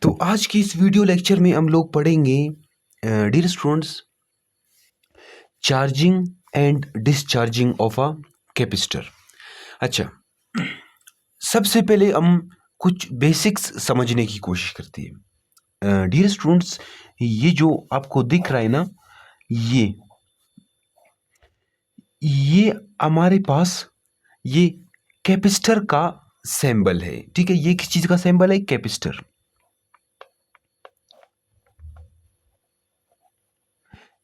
तो आज की इस वीडियो लेक्चर में हम लोग पढ़ेंगे dear students charging and discharging of a capacitor. अच्छा, सबसे पहले हम कुछ बेसिक्स समझने की कोशिश करते हैं। डियर स्टूडेंट्स, ये जो आपको दिख रहा है ना, ये हमारे पास ये कैपेसिटर का सिंबल है। ठीक है, ये किस चीज का सिंबल है? कैपेसिटर।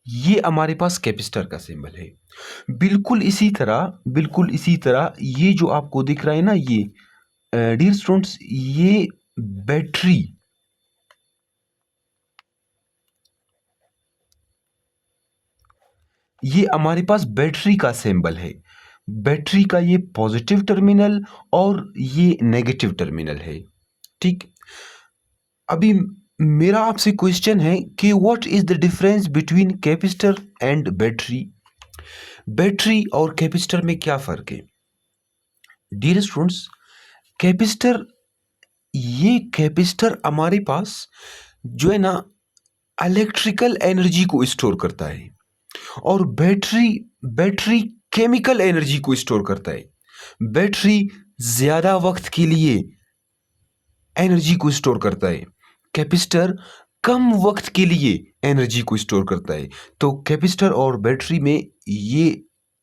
ये हमारे पास कैपेसिटर का सिंबल है। बिल्कुल इसी तरह ये जो आपको दिख रहा है ना, ये डियर स्टूडेंट्स, ये बैटरी, ये हमारे पास बैटरी का सिंबल है। बैटरी का ये पॉजिटिव टर्मिनल और ये नेगेटिव टर्मिनल है। ठीक, अभी मेरा आपसे क्वेश्चन है कि what is the difference between capacitor and battery? Battery और कैपेसिटर में क्या फर्क है? डियर स्टूडेंट्स, कैपेसिटर, ये कैपेसिटर हमारे पास जो है ना, इलेक्ट्रिकल एनर्जी को स्टोर करता है, और बैटरी बैटरी केमिकल एनर्जी को स्टोर करता है। बैटरी ज्यादा वक्त के लिए एनर्जी को स्टोर करता है, कैपेसिटर कम वक्त के लिए एनर्जी को स्टोर करता है। तो कैपेसिटर और बैटरी में ये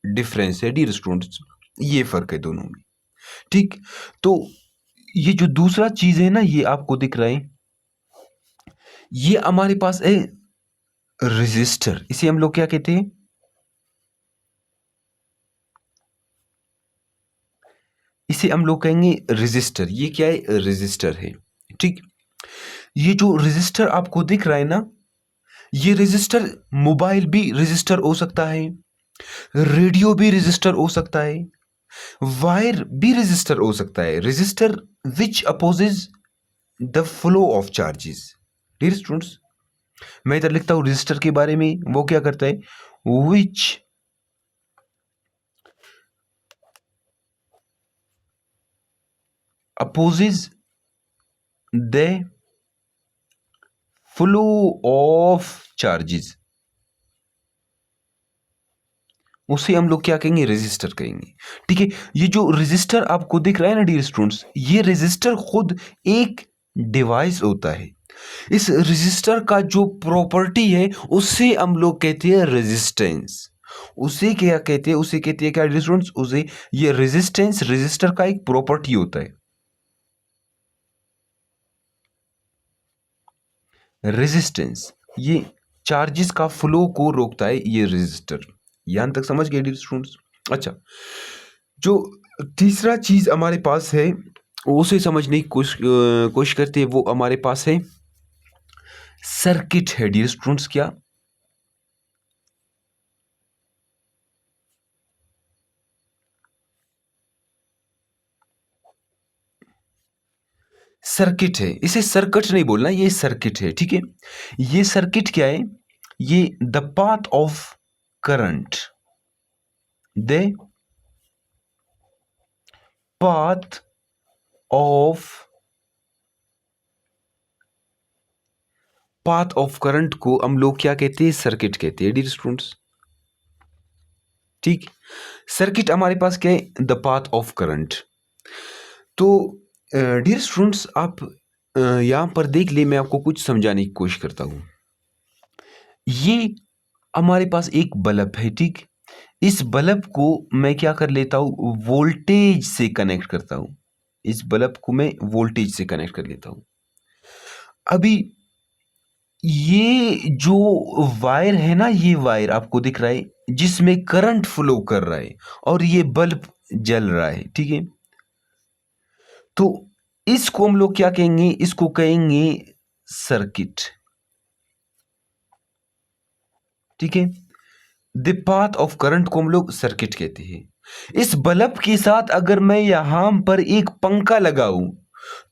डिफरेंस है डियर स्टूडेंट्स, ये फर्क है दोनों में। ठीक, तो ये जो दूसरा चीज है ना, ये आपको दिख रहा है, ये हमारे पास है रेजिस्टर। इसे हम लोग क्या कहते हैं? इसे हम लोग कहेंगे रेजिस्टर। ये क्या है? रेजिस्टर है। ठीक, ये जो रेजिस्टर आपको दिख रहा है ना, ये रेजिस्टर, मोबाइल भी रेजिस्टर हो सकता है, रेडियो भी रेजिस्टर हो सकता है, वायर भी रेजिस्टर हो सकता है। Resistor which opposes the flow of charges. Dear students, मैं इधर लिखता हूं रेजिस्टर के बारे में, वो क्या करता है? विच opposes the flow of charges, उसे हम लोग क्या कहेंगे? रेजिस्टर कहेंगे। ठीक है, ये जो रेजिस्टर आपको दिख रहा है ना डियर स्टूडेंट्स, ये रेजिस्टर खुद एक डिवाइस होता है। इस रेजिस्टर का जो प्रॉपर्टी है उसे हम लोग कहते हैं रेजिस्टेंस। उसे क्या कहते हैं? उसे कहते हैं क्या डियर स्टूडेंट्स? उसे, ये रेजिस्टेंस रेजिस्टर का एक प्रॉपर्टी होता है। रेजिस्टेंस ये चार्जेस का फ्लो को रोकता है, ये रेजिस्टर। यहां तक समझ गए डियर स्टूडेंट्स? अच्छा, जो तीसरा चीज हमारे पास है, उसे समझने की कोशिश करते हैं, वो हमारे पास है सर्किट है डियर स्टूडेंट्स। क्या? सर्किट है। इसे सर्किट नहीं बोलना, ये सर्किट है। ठीक है, ये सर्किट क्या है? ये the path of current, the path of current को हम लोग क्या कहते हैं? सर्किट कहते हैं डियर स्टूडेंट्स। ठीक, सर्किट हमारे पास क्या है? The path of current. तो डियर स्टूडेंट्स, आप यहां पर देख ले, मैं आपको कुछ समझाने की कोशिश करता हूं। ये हमारे पास एक बल्ब है। ठीक, इस बल्ब को मैं क्या कर लेता हूं? वोल्टेज से कनेक्ट करता हूं। इस बल्ब को मैं वोल्टेज से कनेक्ट कर लेता हूं। अभी ये जो वायर है ना, ये वायर आपको दिख रहा है, जिसमें करंट फ्लो कर रहा है और ये बल्ब जल रहा है। ठीक है, तो इसको हम लोग क्या कहेंगे? इसको कहेंगे सर्किट। ठीक है, द पाथ ऑफ करंट को हम लोग सर्किट कहते हैं। इस बल्ब के साथ अगर मैं यहां पर एक पंखा लगाऊं,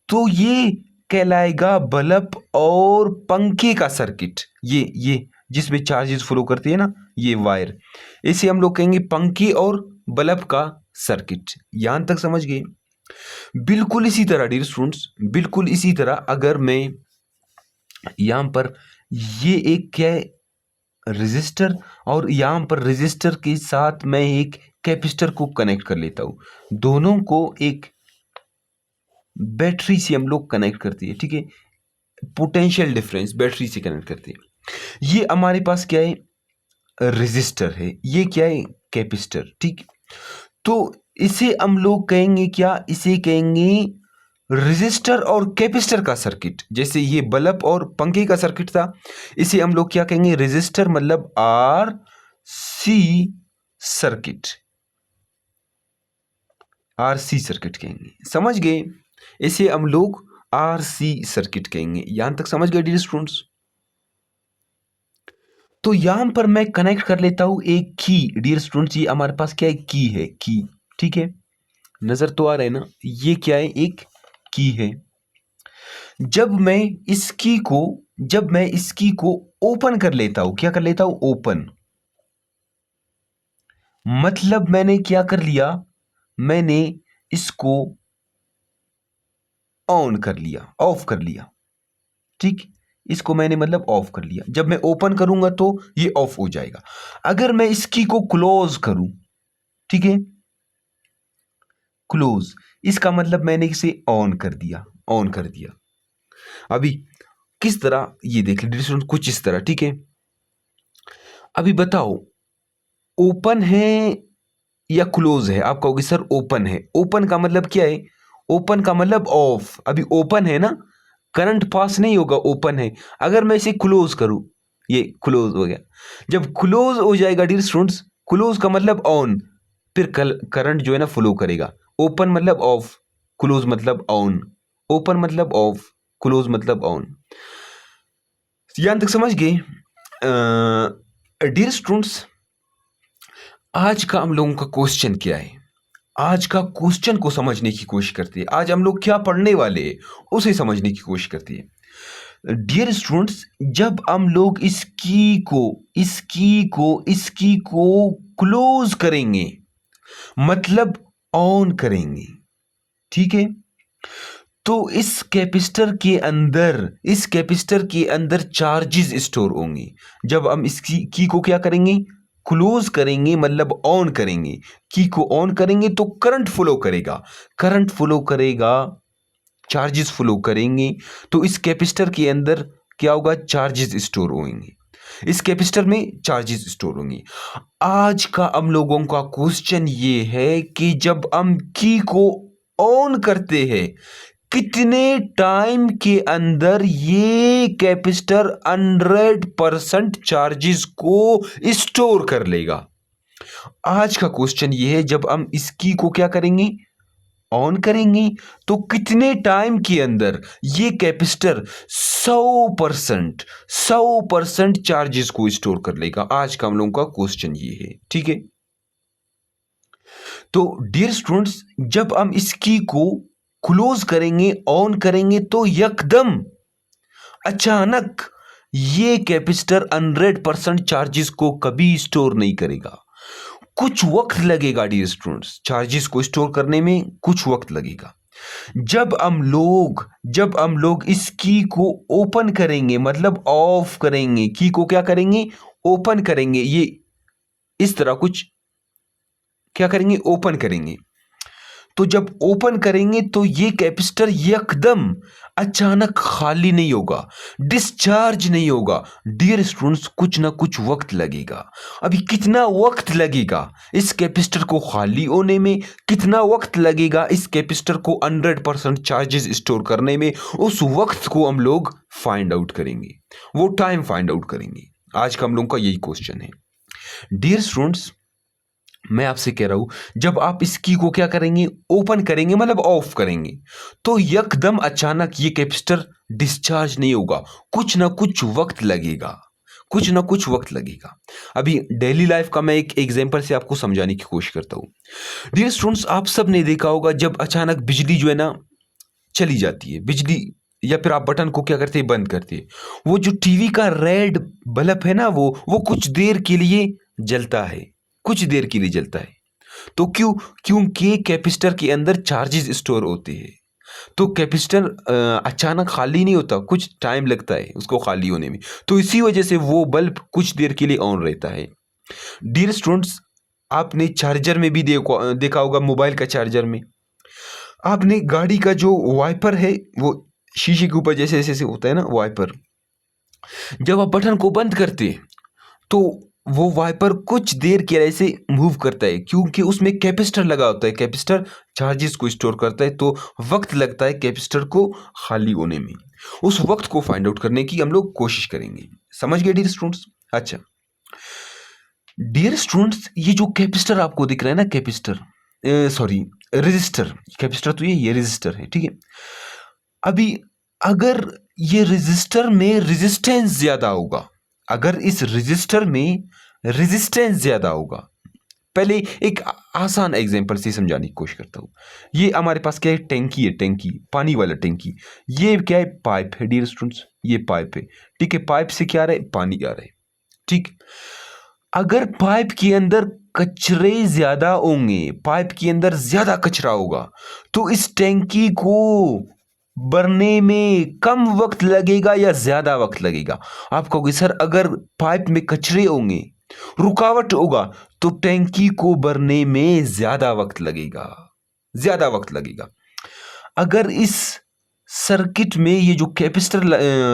तो ये कहलाएगा बल्ब और पंखे का सर्किट। ये जिसमें चार्जेस फ्लो करती है ना, ये वायर, इसे हम लोग कहेंगे पंखे और बल्ब का सर्किट। यहां तक समझ गए? बिल्कुल इसी तरह डियर स्टूडेंट्स, बिल्कुल इसी तरह अगर मैं यहाँ पर ये एक क्या है, रजिस्टर, और यहाँ पर रजिस्टर के साथ मैं एक कैपेसिटर को कनेक्ट कर लेता हूँ। दोनों को एक बैटरी से हम लोग कनेक्ट करते हैं, ठीक है। पोटेंशियल डिफरेंस बैटरी से कनेक्ट करते हैं। ये हमारे पास क्या है, रजिस्टर है, ये क्या है, कैपेसिटर, ठीक। तो इसे हम लोग कहेंगे क्या, इसे कहेंगे रजिस्टर और कैपेसिटर का सर्किट। जैसे ये बल्ब और पंखे का सर्किट था, इसे हम लोग क्या कहेंगे, रजिस्टर मतलब R C circuit, R C circuit कहेंगे, समझ गए। इसे हम लोग आर सी सर्किट कहेंगे। यहां तक समझ गए डियर स्टूडेंट्स। तो यहां पर मैं कनेक्ट कर लेता हूं एक की, डियर स्टूडेंट्स ये हमारे पास क्या है, की है, की, ठीक है। नजर तो आ रहा है ना, ये क्या है, एक की है। जब मैं इस की को ओपन कर लेता हूं, क्या कर लेता हूं, ओपन, मतलब मैंने क्या कर लिया, मैंने इसको ऑन कर लिया, ऑफ कर लिया, ठीक। इसको मैंने मतलब ऑफ कर लिया। जब मैं ओपन करूंगा तो ये ऑफ हो जाएगा। अगर मैं इसकी को क्लोज करूं, ठीक है, क्लोज, इसका मतलब मैंने इसे ऑन कर दिया, ऑन कर दिया। अभी किस तरह, ये देख लीजिए कुछ इस तरह, ठीक है। अभी बताओ ओपन है या क्लोज है। आप कहोगे सर ओपन है। ओपन का मतलब क्या है, ओपन का मतलब ऑफ। अभी ओपन है ना, करंट पास नहीं होगा, ओपन है। अगर मैं इसे क्लोज करूं, ये क्लोज हो गया। जब क्लोज हो जाएगा डियर स्टूडेंट्स, क्लोज का मतलब ऑन, फिर करंट जो है ना फ्लो करेगा। ओपन मतलब ऑफ, क्लोज मतलब ऑन, ओपन मतलब ऑफ, क्लोज मतलब ऑन। यहां तक समझ गए डियर स्टूडेंट्स। आज का हम लोगों का क्वेश्चन क्या है, आज का क्वेश्चन को समझने की कोशिश करते हैं। आज हम लोग क्या पढ़ने वाले हैं उसे समझने की कोशिश करते हैं। डियर स्टूडेंट्स, जब हम लोग इसकी को क्लोज करेंगे, मतलब ऑन करेंगे, ठीक है, तो इस कैपेसिटर के अंदर चार्जेस स्टोर होंगे। जब हम इसकी की को क्या करेंगे, क्लोज करेंगे, मतलब ऑन करेंगे, की को ऑन करेंगे तो करंट फ्लो करेगा, करंट फ्लो करेगा, चार्जेस फ्लो करेंगे। तो इस कैपेसिटर के अंदर क्या होगा, चार्जेस स्टोर होंगे, इस कैपेसिटर में चार्जेस स्टोर होंगे। आज का हम लोगों का क्वेश्चन ये है कि जब हम की को ऑन करते हैं, कितने टाइम के अंदर ये कैपेसिटर 100% चार्जेस को स्टोर कर लेगा। आज का क्वेश्चन ये है, जब हम इसकी को क्या करेंगे, ऑन करेंगे, तो कितने टाइम के अंदर ये कैपेसिटर 100% चार्जेस को स्टोर कर लेगा। आज का हम लोगों का क्वेश्चन ये है, ठीक है। तो डियर स्टूडेंट्स, जब हम इसकी को क्लोज करेंगे, ऑन करेंगे, तो यकदम अचानक ये कैपेसिटर 100% चार्जेस को कभी स्टोर नहीं करेगा। कुछ वक्त लगेगा डियर स्टूडेंट्स, चार्जेस को स्टोर करने में कुछ वक्त लगेगा। जब हम लोग इस की को ओपन करेंगे, मतलब ऑफ करेंगे, की को क्या करेंगे, ओपन करेंगे, ये इस तरह कुछ क्या करेंगे, ओपन करेंगे। तो जब ओपन करेंगे तो ये कैपेसिटर यकदम अचानक खाली नहीं होगा, डिस्चार्ज नहीं होगा। डियर स्टूडेंट्स, कुछ ना कुछ वक्त लगेगा। अभी कितना वक्त लगेगा इस कैपेसिटर को खाली होने में, कितना वक्त लगेगा इस कैपेसिटर को 100% चार्जेस स्टोर करने में, उस वक्त को हम लोग फाइंड आउट करेंगे, वो टाइम फाइंड आउट करेंगे। आज का हम लोगों का यही क्वेश्चन है। डियर स्टूडेंट्स, मैं आपसे कह रहा हूं, जब आप इस की को क्या करेंगे, ओपन करेंगे, मतलब ऑफ करेंगे, तो यकदम अचानक ये कैपेसिटर डिस्चार्ज नहीं होगा, कुछ ना कुछ वक्त लगेगा, कुछ ना कुछ वक्त लगेगा। अभी डेली लाइफ का मैं एक एग्जांपल से आपको समझाने की कोशिश करता हूं। डियर स्टूडेंट्स, आप सब ने देखा होगा, जब अचानक बिजली जो है ना चली जाती है, बिजली, या फिर आप बटन को क्या करते हैं, बंद करते हैं, वो जो टीवी का रेड बल्ब है ना, वो कुछ देर के लिए जलता है, कुछ देर के लिए जलता है। तो क्योंकि कैपेसिटर के अंदर चार्जेस स्टोर होते हैं। तो कैपेसिटर अचानक खाली नहीं होता, कुछ टाइम लगता है उसको खाली होने में। तो इसी वजह से वो बल्ब कुछ देर के लिए ऑन रहता है। डियर स्टूडेंट्स, आपने चार्जर में भी देखा होगा, मोबाइल का चार्जर में आपने गाड़ी का जो वाइपर है वो शीशे के ऊपर जैसे जैसे होता है ना वाइपर, जब आप बटन को बंद करते हैं तो वो वाइपर कुछ देर के लिए ऐसे मूव करता है, क्योंकि उसमें कैपेसिटर लगा होता है। कैपेसिटर चार्जेस को स्टोर करता है, तो वक्त लगता है कैपेसिटर को खाली होने में। उस वक्त को फाइंड आउट करने की हम लोग कोशिश करेंगे। समझ गए डियर स्टूडेंट्स? अच्छा डियर स्टूडेंट्स, ये जो कैपेसिटर आपको दिख रहा है ना, कैपेसिटर सॉरी रेजिस्टर, कैपेसिटर तो ये रेजिस्टर है, ठीक है। अभी अगर ये रेजिस्टर में रेजिस्टेंस ज्यादा होगा, अगर इस रेजिस्टर में रेजिस्टेंस ज्यादा होगा, पहले एक आसान एग्जांपल से समझाने की कोशिश करता हूँ। ये हमारे पास क्या है, टैंकी है, टैंकी, पानी वाला टैंकी। ये क्या है, पाइप है डियर स्टूडेंट्स, ये पाइप है, ठीक है। पाइप से क्या आ रहा है, पानी आ रहा है, ठीक। अगर पाइप के अंदर कचरे ज्यादा होंगे, पाइप के अंदर ज्यादा कचरा होगा, तो इस टैंकी को भरने में कम वक्त लगेगा या ज्यादा वक्त लगेगा? आप कहोगे सर अगर पाइप में कचरे होंगे, रुकावट होगा, तो टैंकी को भरने में ज्यादा वक्त लगेगा, ज्यादा वक्त लगेगा। अगर इस सर्किट में ये जो कैपेसिटर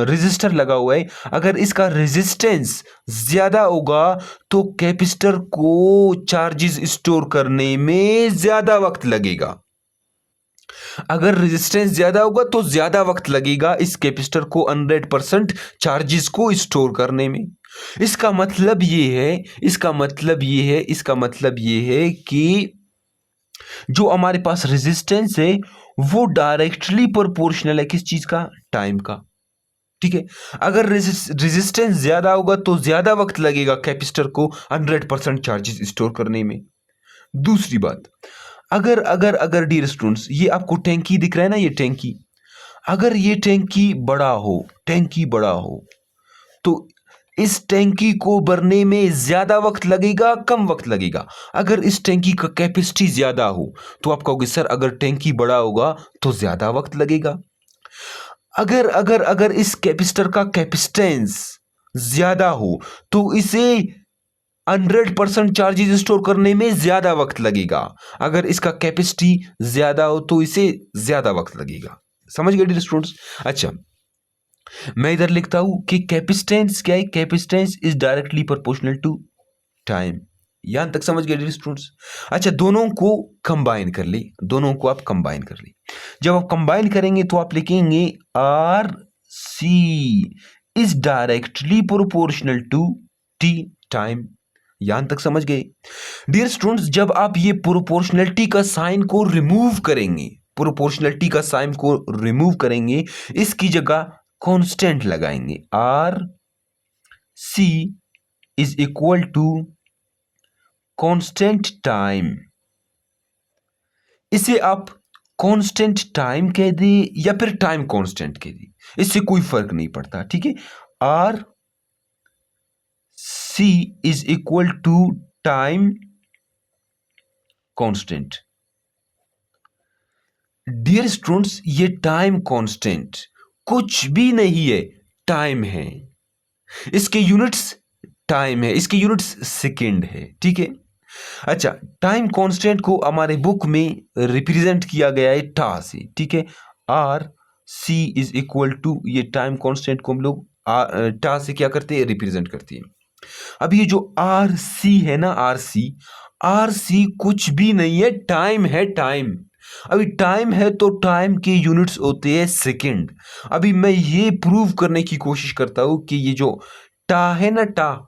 रेजिस्टर लगा हुआ है, अगर इसका रेजिस्टेंस ज्यादा होगा तो कैपेसिटर को चार्जेस स्टोर करने में ज्यादा वक्त लगेगा। अगर रेजिस्टेंस ज्यादा होगा तो ज्यादा वक्त लगेगा इस कैपेसिटर को 100% चार्जेस को स्टोर करने में। इसका मतलब ये है, इसका मतलब ये है, इसका मतलब ये है कि जो हमारे पास रेजिस्टेंस है वो डायरेक्टली प्रोपोर्शनल है किस चीज का, टाइम का, ठीक है। अगर रेजिस्टेंस ज्यादा होगा तो ज्यादा वक्त लगेगा कैपेसिटर को 100% चार्जेस स्टोर करने में। दूसरी बात, अगर अगर अगर डियर स्टूडेंट्स, ये आपको टैंकी दिख रहा है ना, ये टैंकी, अगर ये टैंकी बड़ा हो, टैंकी बड़ा हो, तो इस टैंकी को भरने में ज्यादा वक्त लगेगा, कम वक्त लगेगा? अगर इस टैंकी का कैपेसिटी ज्यादा हो तो आप कहोगे सर अगर टैंकी बड़ा होगा तो ज्यादा वक्त लगेगा। अगर अगर अगर इस कैपेसिटर का कैपेसिटेंस ज्यादा हो तो इसे 100% चार्जेस स्टोर करने में ज्यादा वक्त लगेगा। अगर इसका कैपेसिटी ज्यादा हो तो इसे ज्यादा वक्त लगेगा। समझ गए डियर स्टूडेंट्स? अच्छा मैं इधर लिखता हूं कि कैपेसिटेंस क्या है, capacitance is directly proportional to time. यहां तक समझ गए डियर स्टूडेंट्स? अच्छा दोनों को कंबाइन कर ले, दोनों को आप कंबाइन कर ले। जब आप कंबाइन करेंगे तो आप लिखेंगे R C is directly proportional to T, time. यहां तक समझ गए डियर स्टूडेंट्स? जब आप ये प्रोपोर्शनलिटी का साइन को रिमूव करेंगे, प्रोपोर्शनलिटी का साइन को रिमूव करेंगे, इसकी जगह कांस्टेंट लगाएंगे। R C is equal to constant time. इसे आप कांस्टेंट टाइम कह दे या फिर टाइम कांस्टेंट कह दे, इससे कोई फर्क नहीं पड़ता, ठीक है। R C is equal to time constant. Dear students, ये टाइम कांस्टेंट कुछ भी नहीं है, टाइम है। इसके यूनिट्स टाइम है, इसके यूनिट्स सेकेंड है, ठीक है। अच्छा टाइम कांस्टेंट को हमारे बुक में रिप्रेजेंट किया गया है टा से, ठीक है। R C is equal to, ये टाइम कांस्टेंट को हम लोग टा से क्या करते हैं, रिप्रेजेंट करते हैं। अब ये जो आर सी है ना, आर सी कुछ भी नहीं है, टाइम है, टाइम। अभी टाइम है तो टाइम के यूनिट्स होते हैं सेकंड। अभी मैं ये प्रूव करने की कोशिश करता हूं कि ये जो टा है ना, टा,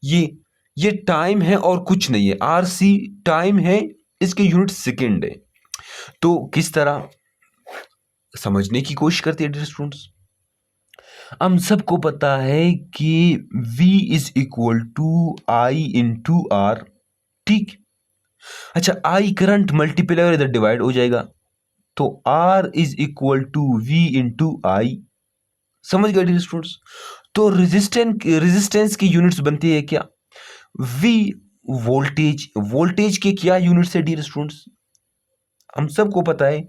ये टाइम है और कुछ नहीं है। आर सी टाइम है, इसके यूनिट सेकंड है। तो किस तरह समझने की कोशिश करते हैं डियर स्टूडेंट्स? हम सबको पता है कि V is equal to I into R, ठीक। अच्छा I करंट मल्टीप्लाई और इधर डिवाइड हो जाएगा, तो R is equal to V into I. समझ गए डियर स्टूडेंट्स? तो रेजिस्टेंस की यूनिट्स बनती है क्या, V वोल्टेज, वोल्टेज के क्या यूनिट्स है डियर स्टूडेंट्स, हम सबको पता है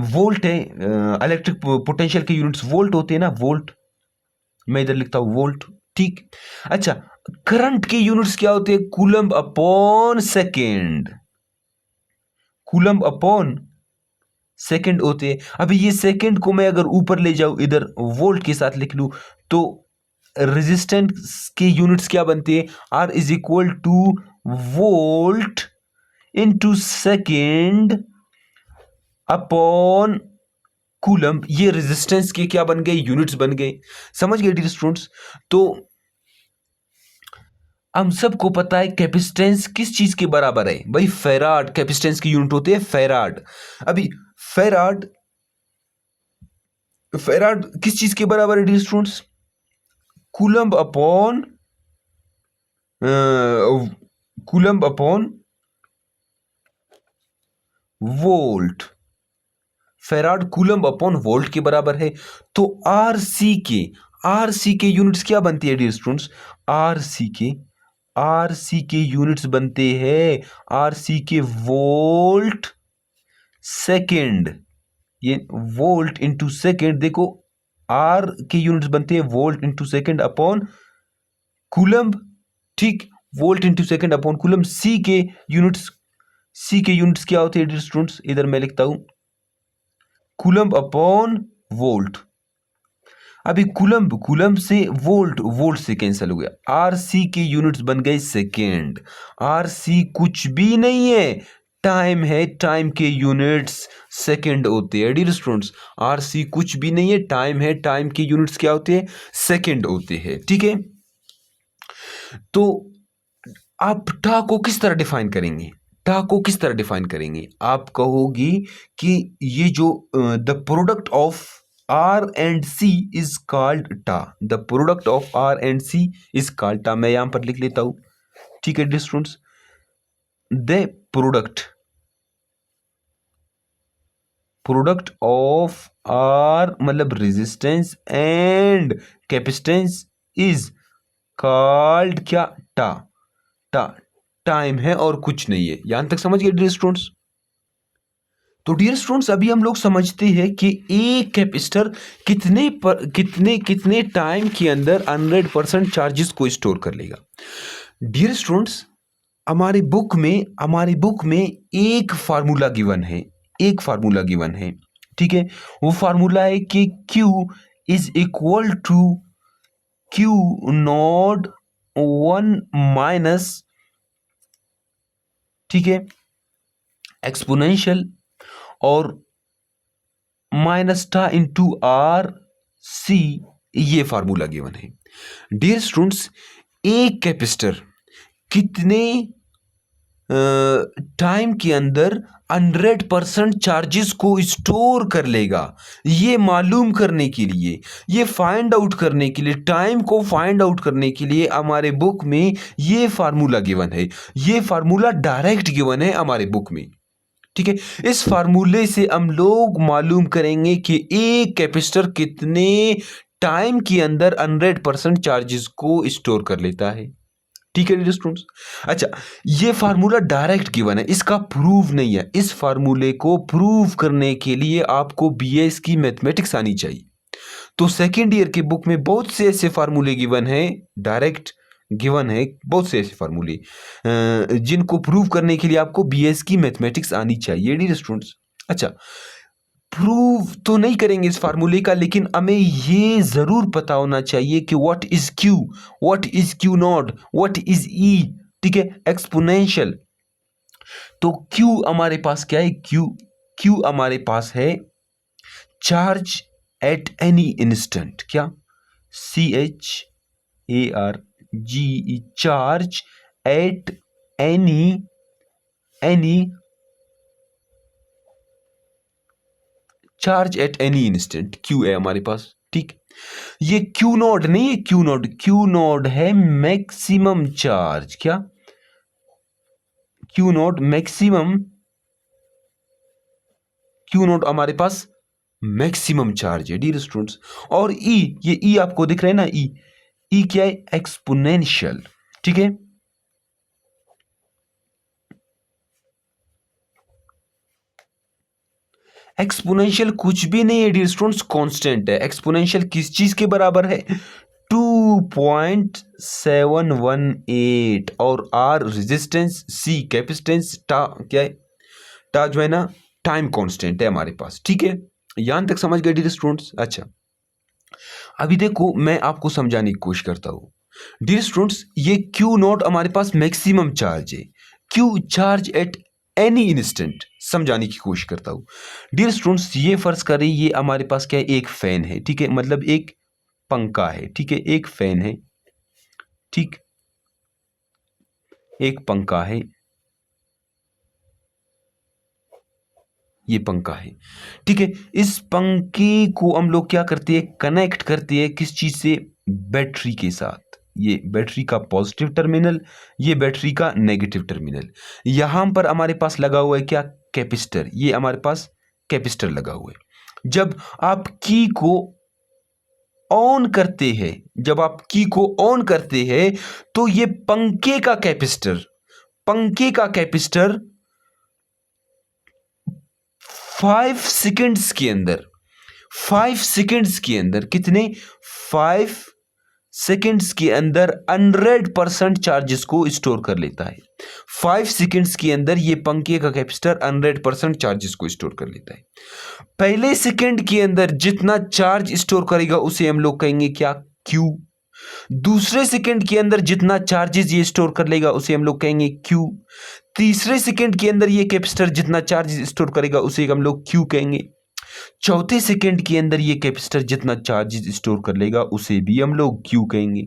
वोल्ट है, इलेक्ट्रिक पोटेंशियल के यूनिट्स वोल्ट होते हैं ना, वोल्ट। मैं इधर लिखता हूं वोल्ट, ठीक। अच्छा, करंट के यूनिट्स क्या होते हैं? Coulomb upon second, coulomb upon second होते हैं। अभी ये सेकेंड को मैं अगर ऊपर ले जाऊं, इधर वोल्ट के साथ लिख लूं, तो रेजिस्टेंस के यूनिट्स क्या बनते हैं? R is equal to volt into second upon coulomb. ये रेजिस्टेंस के क्या बन गए? यूनिट्स बन गए। समझ गए डियर स्टूडेंट्स? तो हम सबको पता है कैपेसिटेंस किस चीज के बराबर है भाई? फेराड कैपेसिटेंस की यूनिट होती है, फेराड। अभी फेराड, फेराड किस चीज के बराबर है dear students? Coulomb upon coulomb upon volt. Farad coulomb upon volt के बराबर है। तो आरसी के यूनिट्स क्या बनती है डियर स्टूडेंट्स? आरसी के यूनिट्स बनते हैं, आरसी के वोल्ट सेकेंड। ये वोल्ट इंटू सेकेंड, देखो आर के यूनिट्स बनते हैं volt into second upon coulomb, ठीक। Volt into second upon coulomb. C के यूनिट्स क्या होते हैं डियर स्टूडेंट्स? इधर मैं लिखता हूं कूलम्ब अपॉन वोल्ट। अभी कूलम्ब, कूलम्ब से वोल्ट, वोल्ट से कैंसिल हो गया। आरसी के यूनिट्स बन गए सेकेंड। आरसी कुछ भी नहीं है, टाइम है, टाइम के यूनिट्स सेकेंड होते हैं डियर स्टूडेंट्स। आरसी कुछ भी नहीं है, टाइम है, टाइम के यूनिट्स क्या होते हैं? सेकेंड होते हैं, ठीक है। तो आप टा को किस तरह डिफाइन करेंगे? टा को किस तरह डिफाइन करेंगे? आप कहोगी कि ये जो the product of R and C is called tau. The product of R and C is called tau. मैं यहां पर लिख लेता हूं, ठीक है dear students. The product of R मतलब resistance and capacitance is called क्या? टा। टा टाइम है और कुछ नहीं है। यहां तक समझ गए डियर स्टूडेंट्स? तो डियर स्टूडेंट्स, अभी हम लोग समझते हैं कि एक कैपेसिटर कितने कितने टाइम के अंदर 100% चार्जेस को स्टोर कर लेगा। डियर स्टूडेंट्स, हमारी बुक में एक फार्मूला गिवन है, एक फार्मूला गिवन है, ठीक है। वो फार्मूला है कि Q is equal to Q nought 1 minus, ठीक है, एक्सपोनेंशियल और माइनस टा इंटू आर सी। ये फार्मूला गिवन है। डियर स्टूडेंट्स, एक कैपेसिटर कितने टाइम के अंदर 100% चार्जेस को स्टोर कर लेगा, ये मालूम करने के लिए, ये फाइंड आउट करने के लिए, टाइम को फाइंड आउट करने के लिए हमारे बुक में ये फार्मूला गिवन है। ये फार्मूला डायरेक्ट गिवन है हमारे बुक में, ठीक है। इस फार्मूले से हम लोग मालूम करेंगे कि एक कैपेसिटर कितने टाइम के अंदर 100% चार्जेस को स्टोर कर लेता है, ठीक है डियर स्टूडेंट्स। अच्छा, ये फार्मूला डायरेक्ट गिवन है, इसका प्रूव नहीं है। इस फार्मूले को प्रूव करने के लिए आपको बीएस की मैथमेटिक्स आनी चाहिए। तो सेकेंड ईयर के बुक में बहुत से ऐसे फार्मूले गिवन है, डायरेक्ट गिवन है, बहुत से ऐसे फार्मूले जिनको प्रूव करने के लिए आपको बीएस की मैथमेटिक्स आनी चाहिए डियर स्टूडेंट्स। अच्छा, प्रूव तो नहीं करेंगे इस फार्मूले का, लेकिन हमें ये जरूर पता होना चाहिए कि what is Q, what is Q naught, what is E, ठीक है, एक्सपोनेंशियल। तो क्यू हमारे पास क्या है? क्यू हमारे पास है चार्ज एट एनी इंस्टेंट। क्या? CHARGE, charge at any charge at any instant, Q है हमारे पास, ठीक। ये क्यू नॉट नहीं है, क्यू नॉट है मैक्सिमम चार्ज। क्या? Q not maximum, Q not हमारे पास मैक्सिमम चार्ज है डियर स्टूडेंट्स। और ई, ये ई आपको दिख रहा है ना, ई क्या है? एक्सपोनेंशियल, ठीक है। एक्सपोनेंशियल कुछ भी नहीं है डियर स्टूडेंट्स, कांस्टेंट है। एक्सपोनेंशियल किस चीज के बराबर है? 2.718 और आर रेजिस्टेंस, सी कैपेसिटेंस, टा क्या है? टा जो है ना टाइम कांस्टेंट है हमारे पास, ठीक है। यहां तक समझ गए डियर स्टूडेंट्स? अच्छा, अभी देखो मैं आपको समझाने की कोशिश करता हूं डियर स्टूडेंट्स। ये क्यू नॉट हमारे पास मैक्सिमम चार्ज है, Q charge at any instant, समझाने की कोशिश करता हूं डियर स्टूडेंट्स। ये फर्ज करें ये हमारे पास क्या है? एक फैन है, ठीक है, मतलब एक पंखा है, ठीक है, एक फैन है, ठीक, एक पंखा है, ये पंखा है, ठीक है। इस पंखे को हम लोग क्या करते हैं? कनेक्ट करते हैं किस चीज से? बैटरी के साथ। ये बैटरी का पॉजिटिव टर्मिनल, ये बैटरी का नेगेटिव टर्मिनल। यहां पर हमारे पास लगा हुआ है क्या? कैपेसिटर। ये हमारे पास कैपेसिटर लगा हुआ है। जब आप की को ऑन करते हैं, जब आप की को ऑन करते हैं तो ये पंखे का कैपेसिटर, पंखे का कैपेसिटर 5 सेकेंड्स के अंदर, 5 सेकेंड्स के अंदर कितने? 5 सेकेंड्स के अंदर 100% चार्जेस को स्टोर कर लेता है। 5 सेकेंड्स के अंदर ये पंखे का कैपेसिटर 100% चार्जेस को स्टोर कर लेता है। पहले सेकेंड के अंदर जितना चार्ज स्टोर करेगा उसे हम लोग कहेंगे क्या? क्यू। दूसरे सेकंड के अंदर जितना चार्जेस ये स्टोर कर लेगा उसे हम लोग कहेंगे क्यू। तीसरे सेकंड के अंदर ये कैपेसिटर जितना चार्जेस स्टोर करेगा उसे हम लोग क्यू कहेंगे। चौथे सेकंड के अंदर ये कैपेसिटर जितना चार्जेस स्टोर कर लेगा उसे भी हम लोग क्यू कहेंगे।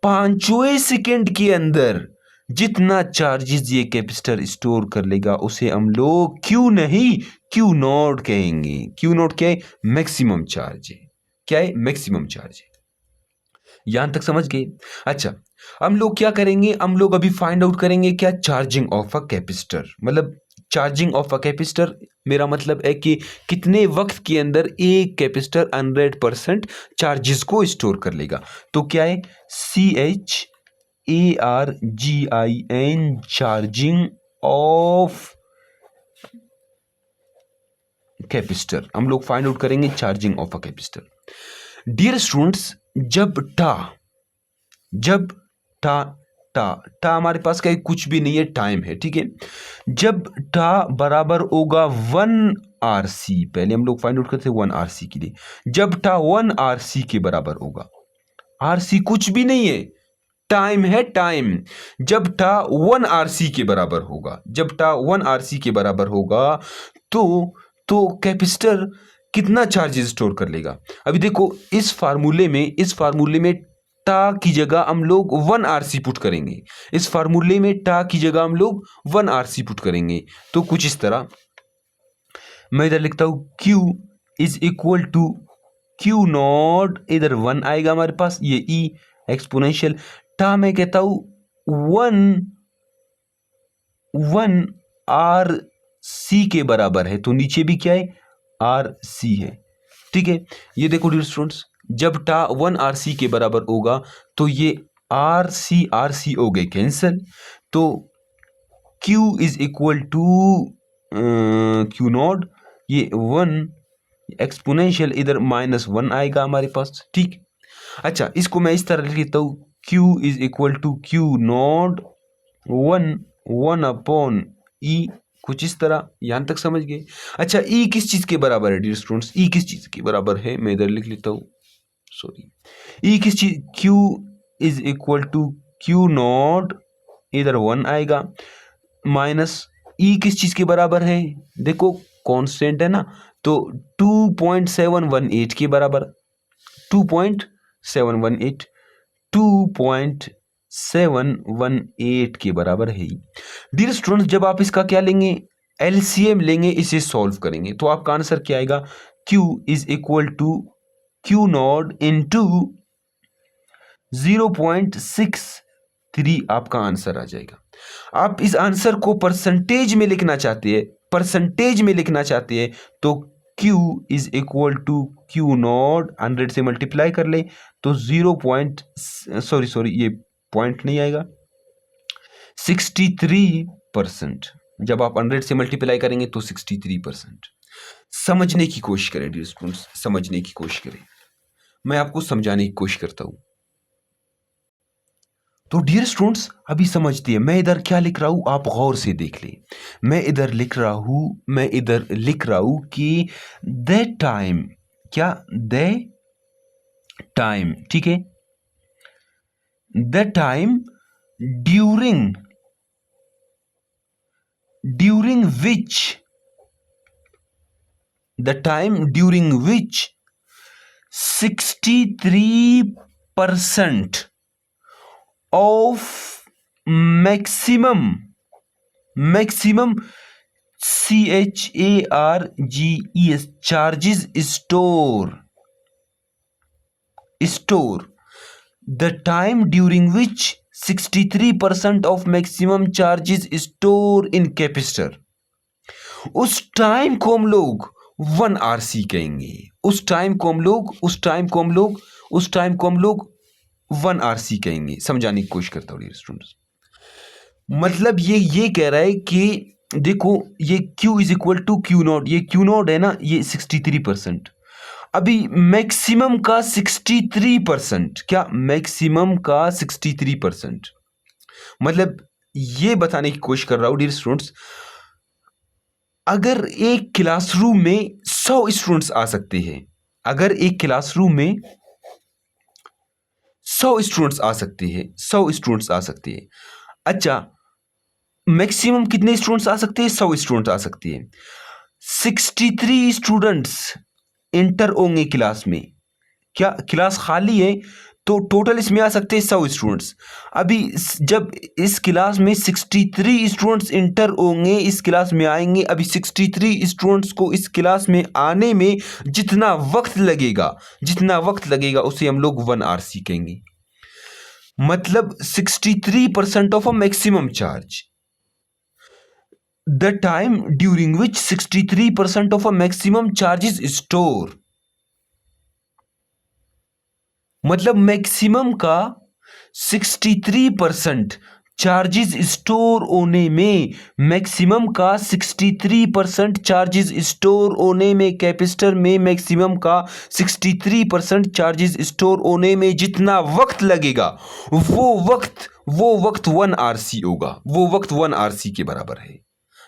पांचवें सेकंड के अंदर जितना चार्जेस ये कैपेसिटर स्टोर कर लेगा उसे हम लोग क्यू नहीं, क्यू नॉट कहेंगे। क्यू नॉट क्या है? मैक्सिमम चार्ज है। क्या है? मैक्सिमम चार्ज है। यहां तक समझ गए? अच्छा, हम लोग क्या करेंगे? हम लोग अभी फाइंड आउट करेंगे क्या? Charging of a capacitor. मतलब चार्जिंग ऑफ अ कैपेसिटर मेरा मतलब है कि कितने वक्त के अंदर एक कैपेसिटर 100% चार्जेस को स्टोर कर लेगा। तो क्या है? CHARGIN, charging of capacitor. हम लोग फाइंड आउट करेंगे charging of a capacitor. Dear students, जब टा टा टा हमारे पास का कुछ भी नहीं है, टाइम है, ठीक है। जब टा बराबर होगा 1 RC, पहले हम लोग फाइंड आउट करते हैं 1 RC के लिए। जब टा 1 RC के बराबर होगा, RC कुछ भी नहीं है, टाइम है, टाइम। जब टा 1 RC के बराबर होगा, जब टा 1 RC के बराबर होगा तो कैपेसिटर कितना चार्ज स्टोर कर लेगा? अभी देखो इस फार्मूले में टा की जगह हम लोग 1 RC पुट करेंगे। इस फार्मूले में टा की जगह हम लोग 1 RC पुट करेंगे। तो कुछ इस तरह मैं इधर लिखता हूं Q is equal to Q nought, इधर 1 आएगा हमारे पास, ये E एक्सपोनेंशियल। टा मैं कहता हूं 1 RC के बराबर है, तो नीचे भी क्या है? RC है, ठीक है। ये देखो डियर स्टूडेंट्स, जब टा 1 RC के बराबर होगा तो ये RC हो गए कैंसिल। तो Q is equal to Q nought, ये 1 एक्सपोनेंशियल, इधर -1 आएगा हमारे पास, ठीक। अच्छा, इसको मैं इस तरह लिख लेता हूँ, Q is equal to Q nought 1 upon E, कुछ इस तरह। यहां तक समझ गए? अच्छा, E किस चीज के बराबर है डियर स्टूडेंट्स? E किस चीज के बराबर है? मैं इधर लिख लेता हूं, सॉरी। E किस चीज? Q is equal to Q nought, इधर 1 आएगा, माइनस E किस चीज के बराबर है? देखो कांस्टेंट है ना, तो 2.718 के बराबर, 2.718 2.718 के बराबर है। डियर स्टूडेंट्स, जब आप इसका क्या लेंगे? LCM लेंगे, इसे सॉल्व करेंगे तो आपका आंसर क्या आएगा? Q is equal to Q nought into 0.63 आपका आंसर आ जाएगा। आप इस आंसर को परसेंटेज में लिखना चाहते हैं, तो Q is equal to Q nought 100 से मल्टीप्लाई कर ले तो 0. ये पॉइंट नहीं आएगा, 63%। जब आप 100 से मल्टीप्लाई करेंगे तो 63%। समझने की कोशिश करें डियर स्टूडेंट्स, समझने की कोशिश करें। मैं आपको समझाने की कोशिश करता हूं। तो डियर स्टूडेंट्स अभी समझते हैं मैं इधर क्या लिख रहा हूं, आप गौर से देख लें। मैं इधर लिख रहा हूं कि द टाइम, क्या द टाइम, ठीक है, the time during which, the time during which 63% of maximum charges store the time during which 63% of maximum charges store in capacitor, उस टाइम को हम लोग 1 RC कहेंगे। उस टाइम को हम लोग 1 RC कहेंगे। समझाने की कोशिश करता हूँ डियर स्टूडेंट्स। मतलब ये कह रहा है कि देखो ये Q is equal to Q nought, ये Q नॉट है ना, ये 63%। अभी मैक्सिमम का 63%, क्या मैक्सिमम का 63%, मतलब ये बताने की कोशिश कर रहा हूँ डियर स्टूडेंट्स, अगर एक क्लासरूम में 100 स्टूडेंट्स आ सकते हैं, अगर एक क्लासरूम में 100 स्टूडेंट्स आ सकते हैं, 100 स्टूडेंट्स आ सकते हैं। अच्छा, मैक्सिमम कितने स्टूडेंट्स आ सकते हैं? 100 स्टूडेंट्स आ सकते हैं। 63 स्टूडेंट्स इंटर होंगे क्लास में, क्या क्लास खाली है तो टोटल इसमें आ सकते हैं 100 स्टूडेंट्स। अभी जब इस क्लास में 63 स्टूडेंट्स इंटर होंगे, इस क्लास में आएंगे, अभी 63 स्टूडेंट्स को इस क्लास में आने में जितना वक्त लगेगा उसे हम लोग 1 RC कहेंगे। मतलब 63% of a maximum charge, the time during which 63% of a maximum charges store, मतलब मैक्सिमम का 63% चार्जेस स्टोर होने में, मैक्सिमम का 63% चार्जेस स्टोर होने में, कैपेसिटर में मैक्सिमम का 63% चार्जेस स्टोर होने में जितना वक्त लगेगा वो वक्त 1 RC होगा, वो वक्त 1 RC के बराबर है।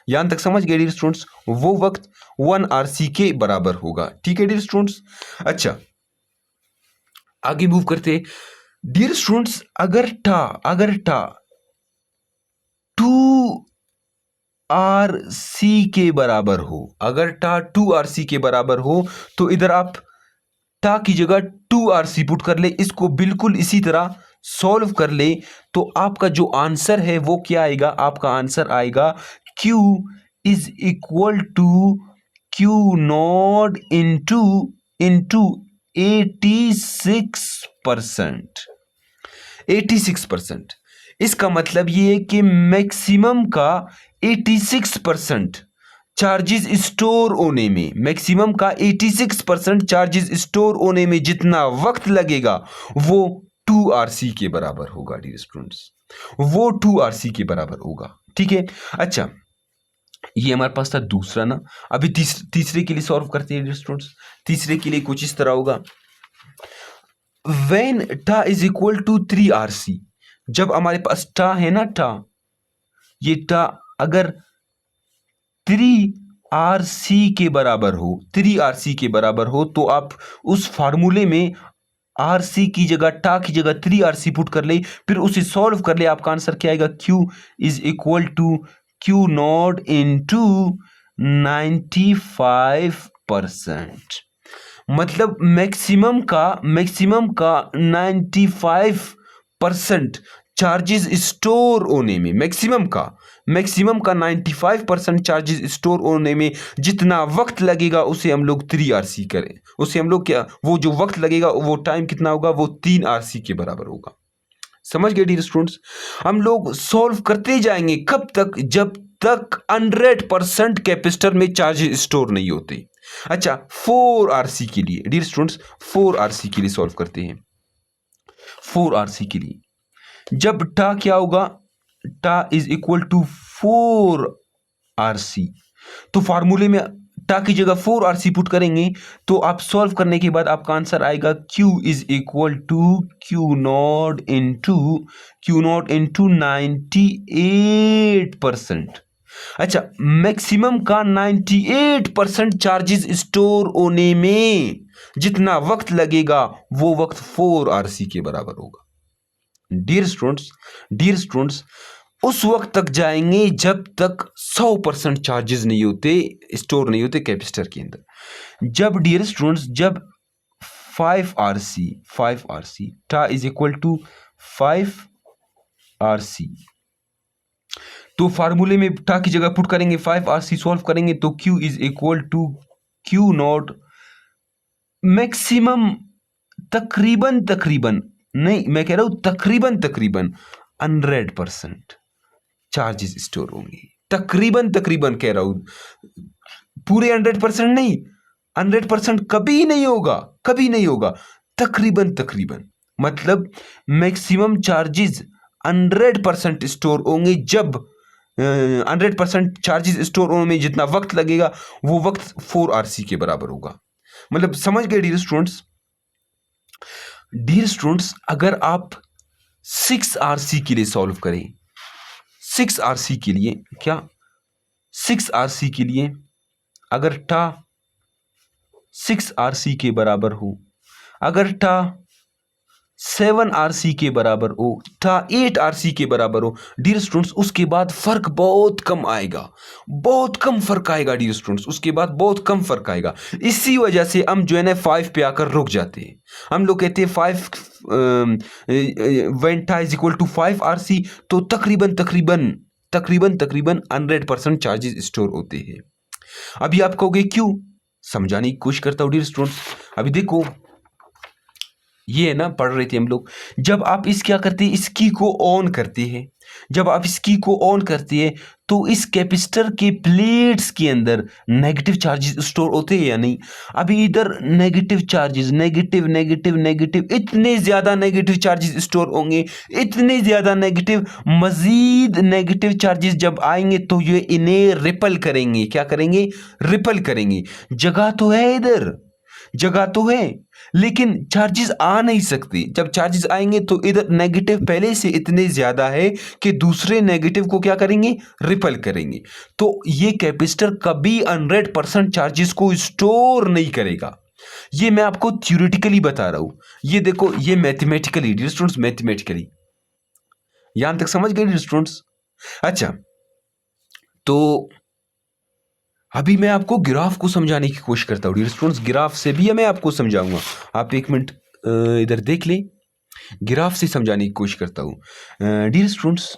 यहां तक समझ गए डियर स्टूडेंट्स? वो वक्त 1 RC के बराबर होगा। ठीक है डियर स्टूडेंट्स। अच्छा, आगे मूव करते डियर स्टूडेंट्स, अगर टा 2 RC के बराबर हो, अगर टा 2 RC के बराबर हो तो इधर आप टा की जगह 2 RC पुट कर ले, इसको बिल्कुल इसी तरह सॉल्व कर ले तो आपका जो आंसर है वो क्या आएगा? आपका आंसर आएगा Q is equal to Q nought into 86%। 86%, इसका मतलब ये है कि मैक्सिमम का 86% चार्जेस स्टोर होने में, मैक्सिमम का 86% चार्जेस स्टोर होने में जितना वक्त लगेगा वो 2 RC के बराबर होगा डियर स्टूडेंट्स, वो 2 RC के बराबर होगा। ठीक है। अच्छा, ये हमारे पास था दूसरा ना। अभी तीसरे के लिए सॉल्व करते हैं डियर स्टूडेंट्स। तीसरे के लिए कुछ इस तरह होगा, when टा इज इक्वल टू 3 RC, जब हमारे पास टा है ना, टा, ये टा अगर 3 RC के बराबर हो, 3 RC के बराबर हो तो आप उस फार्मूले में RC की जगह, टा की जगह 3 RC पुट कर ले, फिर उसे सॉल्व कर ले, आपका आंसर क्या आएगा? Q is equal to Q nought into 95%। मतलब मैक्सिमम का 95% चार्जेस स्टोर होने में, मैक्सिमम का 95% चार्जेस स्टोर होने में जितना वक्त लगेगा उसे हम लोग 3 RC करें, उसे हम लोग क्या, वो जो वक्त लगेगा वो टाइम कितना होगा? वो 3 RC के बराबर होगा। समझ गए डियर स्टूडेंट्स? हम लोग सॉल्व करते जाएंगे कब तक? जब तक 100% कैपेसिटर में चार्जेस स्टोर नहीं होते। अच्छा, 4 RC के लिए डियर स्टूडेंट्स, 4 RC के लिए सॉल्व करते हैं। 4 RC के लिए जब टा क्या होगा? टा इज इक्वल टू 4 RC, तो फार्मूले में टा की जगह 4RC पुट करेंगे तो आप सॉल्व करने के बाद आपका आंसर आएगा Q is equal to Q0 into 98%। अच्छा, मैक्सिमम का 98% चार्जेस स्टोर होने में जितना वक्त लगेगा वो वक्त 4RC के बराबर होगा। डियर स्टूडेंट्स, उस वक्त तक जाएंगे जब तक 100% चार्जेस नहीं होते, स्टोर नहीं होते कैपेसिटर के अंदर। जब डियर स्टूडेंट्स, जब 5RC टा इज इक्वल टू 5RC, तो फार्मूले में टा की जगह पुट करेंगे 5RC, सॉल्व करेंगे तो Q is equal to Q0 maximum तकरीबन नहीं, मैं कह रहा हूं तकरीबन 100% चार्जेस स्टोर होंगे। तकरीबन कह रहा हूं, पूरे 100% नहीं, 100% कभी नहीं होगा, तकरीबन मतलब मैक्सिमम चार्जेस 100% स्टोर होंगे जब 100% चार्जेस स्टोर होने में जितना वक्त लगेगा वो वक्त 4RC के बराबर होगा। मतलब समझ गए डियर स्टूडेंट्स, अगर आप 6RC के लिए सॉल्व करें, 6RC के लिए क्या, 6RC के लिए अगर टा 6RC के बराबर हो, अगर टा 7RC के बराबर हो, टा 8RC के बराबर हो डियर स्टूडेंट्स, उसके बाद फर्क बहुत कम आएगा, डियर स्टूडेंट्स, उसके बाद बहुत कम फर्क आएगा। इसी वजह से हम जो है ना 5 पे आकर रुक जाते हैं। हम लोग कहते हैं 5 व्हेन टा इज इक्वल टू 5RC, तो तकरीबन 100% चार्जेस स्टोर होते हैं। अभी आप कहोगे क्यों, समझाने की कोशिश करता हूं डियर स्टूडेंट्स। अभी देखो, ये है ना, पढ़ रहे थे हम लोग, जब आप इस क्या करते हैं, इस की को ऑन करते हैं, जब आप इस की को ऑन करते हैं तो इस कैपेसिटर के प्लेट्स के अंदर नेगेटिव चार्जेस स्टोर होते हैं या नहीं। अभी इधर नेगेटिव चार्जेस, नेगेटिव, इतने ज्यादा नेगेटिव चार्जेस स्टोर होंगे, इतने ज्यादा नेगेटिव, मजीद नेगेटिव चार्जेस जब आएंगे तो ये इन्हें रिपल करेंगे। क्या करेंगे? रिपल करेंगे। जगह तो है इधर, जगह तो है, लेकिन चार्जेस आ नहीं सकते। जब चार्जेस आएंगे तो इधर नेगेटिव पहले से इतने ज्यादा है कि दूसरे नेगेटिव को क्या करेंगे? रिपल करेंगे। तो ये कैपेसिटर कभी 100% चार्जेस को स्टोर नहीं करेगा। ये मैं आपको थ्योरेटिकली बता रहा हूं। ये देखो, ये मैथमेटिकली डियर स्टूडेंट्स, मैथमेटिकली यहां तक समझ गए डियर स्टूडेंट्स? अच्छा, तो अभी मैं आपको ग्राफ को समझाने की कोशिश करता हूँ डियर स्टूडेंट्स। ग्राफ से भी मैं आपको समझाऊंगा। आप एक मिनट इधर देख लें, ग्राफ से समझाने की कोशिश करता हूँ डियर स्टूडेंट्स।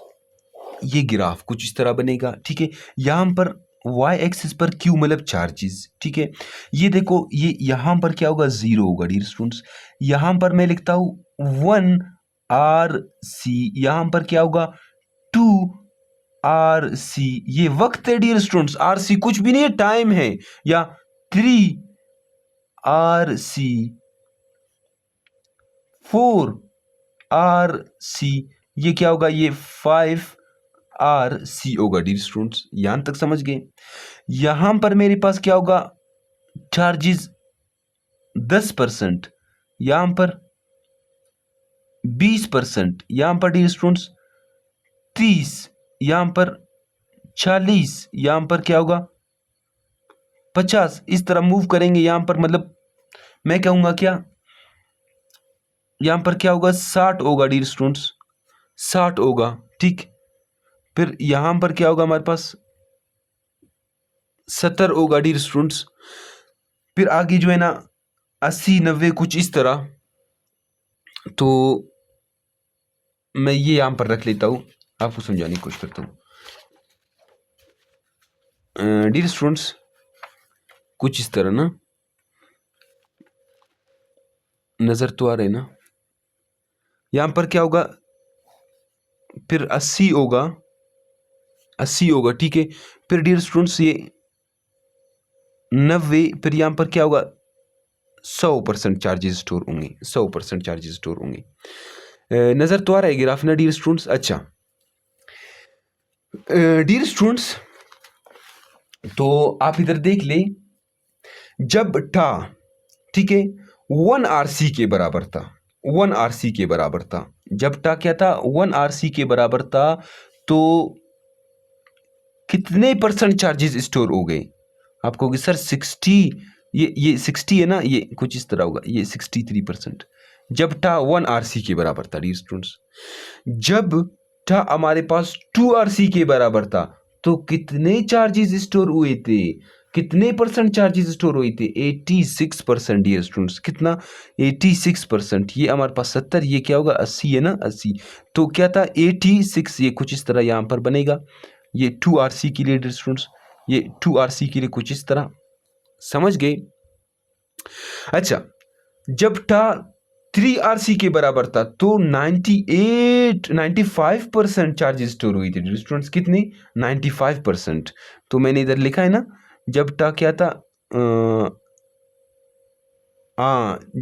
ये ग्राफ कुछ इस तरह बनेगा, ठीक है। यहाँ पर y एक्सिस पर q मतलब चार्जेस, ठीक है। ये देखो, ये यहाँ पर क्या होगा? 0 होगा डियर स्टूडेंट्स। यहाँ पर मैं लिखता हूँ 1RC, यहाँ पर क्या होगा? 2RC, ये वक्त है डियर स्टूडेंट्स। RC कुछ भी नहीं है, टाइम है। या 3RC, 4RC, ये क्या होगा? ये 5RC होगा डियर स्टूडेंट्स। यहां तक समझ गए? यहां पर मेरे पास क्या होगा? चार्जेस 10%, यहां पर 20%, यहां पर डियर स्टूडेंट्स 30, यहां पर 40, यहां पर क्या होगा? 50। इस तरह मूव करेंगे यहां पर, मतलब मैं कहूंगा क्या, यहां पर क्या होगा? 60 होगा डियर स्टूडेंट्स, 60 होगा, ठीक। फिर यहां पर क्या होगा हमारे पास? 70 होगा डियर स्टूडेंट्स। फिर आगे जो है ना 80, 90 कुछ इस तरह। तो मैं ये यहां पर रख लेता हूं, आपको समझाने की कोशिश करता हूं डियर स्टूडेंट्स। कुछ इस तरह ना, नजर तो आ रहे ना? यहां पर क्या होगा? फिर 80 होगा, 80 होगा, ठीक है। फिर डियर स्टूडेंट्स ये 90, फिर यहां पर क्या होगा? 100% चार्जेस स्टोर होंगे, 100% चार्जेस स्टोर होंगे। नजर तो आ रहा है ग्राफ ना डियर स्टूडेंट्स? अच्छा डियर स्टूडेंट्स, तो आप इधर देख लें, जब टा, ठीक है, 1 आरसी के बराबर था, 1 आरसी के बराबर था, जब टा क्या था, 1 आरसी के बराबर था, तो कितने परसेंट चार्जेस स्टोर हो गए? आप कहोगे सर 60, ये 60 है ना, ये कुछ इस तरह होगा, ये 63%। जब टा 1 आरसी के बराबर था डियर स्टूडेंट्स। जब टा हमारे पास 2 आरसी के बराबर था, तो कितने चार्जेस स्टोर हुए थे? कितने परसेंट चार्जेस स्टोर हुए थे? 86% डियर स्टूडेंट्स। कितना? 86%। ये हमारे पास 70, ये क्या होगा, 80 है ना, 80। तो क्या था, 86, ये कुछ इस तरह यहाँ पर बनेगा। ये 2 आरसी के लिए डियर स्टूडेंट्स, ये 2 आरसी के लिए कुछ इस तरह, समझ गए? अच्छा, जब टा 3 आरसी के बराबर था, तो 95% चार्जेस स्टोर हुई थी स्टूडेंट्स। कितनी? 95%। तो मैंने इधर लिखा है ना, जब टा क्या था,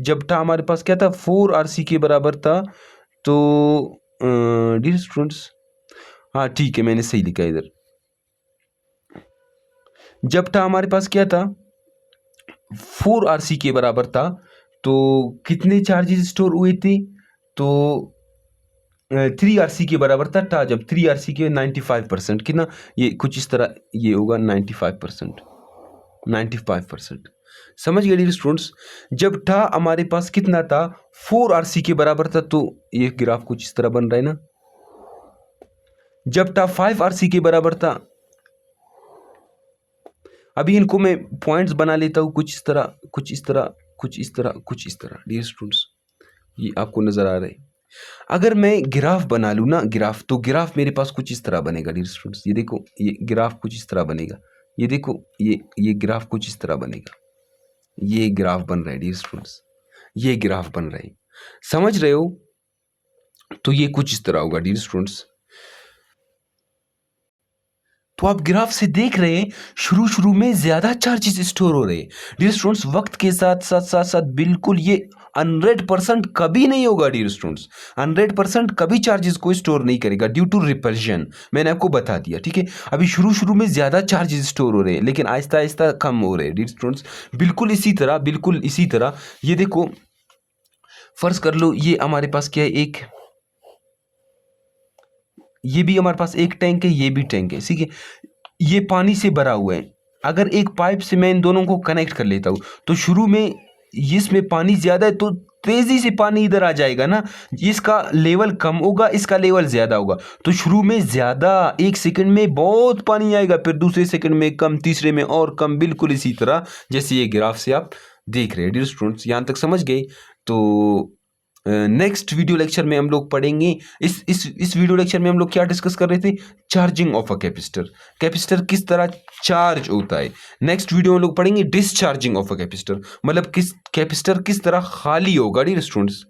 जब टा हमारे पास क्या था, 4 आरसी के बराबर था, तो डियर स्टूडेंट्स, हाँ ठीक है, मैंने सही लिखा है इधर। जब टा हमारे पास क्या था, 4 आरसी के बराबर था, तो कितने चार्जेस स्टोर हुए थे? तो 3 आरसी के बराबर था टा, जब 3 आरसी के 95%। कितना? ये कुछ इस तरह ये होगा 95%, 95%। समझ गए डियर स्टूडेंट्स? जब टा हमारे पास कितना था, 4 आरसी के बराबर था, तो ये ग्राफ कुछ इस तरह बन रहा है ना। जब टा 5 आरसी के बराबर था, अभी इनको मैं पॉइंट्स बना लेता हूँ कुछ इस तरह, कुछ इस तरह, कुछ इस तरह, कुछ इस तरह डियर स्टूडेंट्स, ये आपको नजर आ रहा है। अगर मैं ग्राफ बना लूँ ना, ग्राफ, तो ग्राफ मेरे पास कुछ इस तरह बनेगा डियर स्टूडेंट्स। ये देखो, ये ग्राफ कुछ इस तरह बनेगा। ये देखो, ये ग्राफ कुछ इस तरह बनेगा। ये ग्राफ बन रहा है डियर स्टूडेंट्स, ये ग्राफ बन रहा है, समझ रहे हो? तो ये कुछ इस तरह होगा डियर स्टूडेंट्स। तो आप ग्राफ से देख रहे हैं, शुरू शुरू में ज्यादा चार्जेस स्टोर हो रहे हैं डियर स्टूडेंट्स। वक्त के साथ साथ साथ साथ बिल्कुल ये 100% कभी नहीं होगा डियर स्टूडेंट्स। 100% कभी चार्जेस को स्टोर नहीं करेगा ड्यू टू रिपल्शन। मैंने आपको बता दिया, ठीक है। अभी शुरू शुरू में ज्यादा चार्जेस स्टोर हो रहे हैं, लेकिन आहिस्ता आहिस्ता कम हो रहे हैं डियर स्टूडेंट्स। बिल्कुल इसी तरह, बिल्कुल इसी तरह ये देखो, फर्ज कर लो ये हमारे पास क्या है, एक, ये भी हमारे पास एक टैंक है, ये भी टैंक है, ठीक है। ये पानी से भरा हुआ है। अगर एक पाइप से मैं इन दोनों को कनेक्ट कर लेता हूँ, तो शुरू में इसमें पानी ज्यादा है, तो तेजी से पानी इधर आ जाएगा ना। इसका लेवल कम होगा, इसका लेवल ज्यादा होगा। तो शुरू में ज्यादा, 1 सेकंड में बहुत पानी आएगा, फिर दूसरे सेकंड में कम, तीसरे में और कम, बिल्कुल इसी तरह जैसे ये ग्राफ से आप देख रहे हैं डियर स्टूडेंट्स। यहाँ तक समझ गए? तो नेक्स्ट वीडियो लेक्चर में हम लोग पढ़ेंगे, इस वीडियो लेक्चर में हम लोग क्या डिस्कस कर रहे थे, charging of a capacitor, capacitor किस तरह चार्ज होता है। नेक्स्ट वीडियो में हम लोग पढ़ेंगे डिस्चार्जिंग ऑफ अ कैपेसिटर, मतलब किस कैपेसिटर किस तरह खाली होगा डियर स्टूडेंट्स।